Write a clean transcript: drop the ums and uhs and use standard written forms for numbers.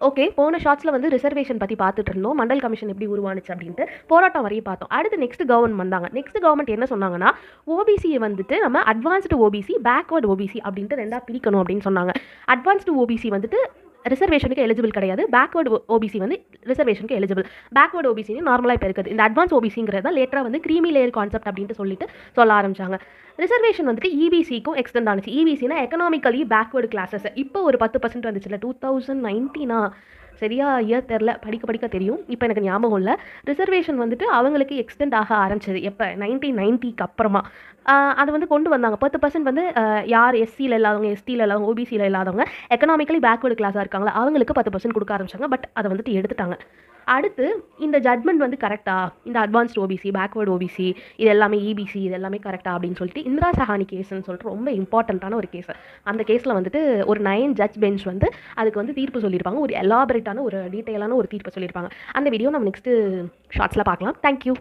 Okay. போன ஷார்ட்ஸ்ல வந்து reservation பத்தி பார்த்துட்டு இருந்தோம். மண்டல் கமிஷன் எப்படி உருவானுச்சு அப்படின்ட்டு. போராட்டம் வரையும் பார்த்தோம். அடுத்து நெக்ஸ்ட் கவர்மெண்ட் வந்தாங்க. நெக்ஸ்ட் கவர்மெண்ட் என்ன சொன்னாங்கன்னா, ஓபிசிய வந்துட்டு நம்ம அட்வான்ஸ்டு ஓபிசி, பேக்வர்ட் ஓபிசி அப்படின்ட்டு 2ஆ பிரிக்கணும் அப்படின்னு சொன்னாங்க. அட்வான்ஸ்டு ஓபிசி வந்துட்டு ரிசர்வேஷனுக்கு எலிஜிபிள் கிடையாது. பேக்வர்டு ஓபிசி வந்து ரிசர்வேஷனுக்கு எலிஜிபிள். பேக்வர்டு ஓபிசின்னு நார்மலாக இப்போ இருக்குது. இந்த அட்வான்ஸ் ஓபிசிங்கிறது தான் லேட்டராக வந்து கிரீமி லேயர் கான்செப்ட் அப்படின்ட்டு சொல்லிட்டு சொல்ல ஆரம்பிச்சாங்க. ரிசர்வேஷன் வந்துட்டு இபிசிக்கும் எக்ஸ்டெண்ட் ஆனிச்சு. இபிசினா எக்கனாமிக்கலி பேக்வர்டு கிளாஸஸ். இப்போ ஒரு 10% வந்துச்சுல 2019 சரியா இயர் தெரில, படிக்க தெரியும். இப்போ எனக்கு ஞாபகம் இல்லை. ரிசர்வேஷன் வந்துட்டு அவங்களுக்கு எக்ஸ்டெண்ட் ஆக ஆரம்பிச்சது எப்போ 1990க்கு அப்புறமா அதை வந்து கொண்டு வந்தாங்க. 10% வந்து யார் எஸ்சியில் இல்லாதவங்க, எஸ்டியில் இல்லாதவங்க, ஓபிசியில் இல்லாதவங்க, எக்கனாமிக்கலி பேக்வர்டு கிளாஸாக இருக்காங்களா அவங்களுக்கு 10% கொடுக்க ஆரம்பிச்சாங்க. பட் அதை வந்துட்டு எடுத்துட்டாங்க. அடுத்து இந்த ஜட்மெண்ட் வந்து கரெக்டா, இந்த அட்வான்ஸ்டு ஓபிசி, பேக்வர்டு ஓபிசி, இது எல்லாமே இபிசி, இது எல்லாமே கரெக்டா அப்படின்னு சொல்லிட்டு இந்திரா சஹானி கேஸ்ன்னு சொல்லிட்டு ரொம்ப இம்பார்ட்டண்ட்டான ஒரு கேஸ். அந்த கேஸில் வந்துட்டு ஒரு 9 ஜட்ஜ் பெஞ்ச் வந்து அதுக்கு வந்து தீர்ப்பு சொல்லியிருப்பாங்க. ஒரு எலாபரேட்டான ஒரு டீட்டெயிலான ஒரு தீர்ப்பு சொல்லியிருப்பாங்க. அந்த வீடியோ நம்ம நெக்ஸ்ட்டு ஷார்ட்ஸில் பார்க்கலாம். தேங்க்யூ.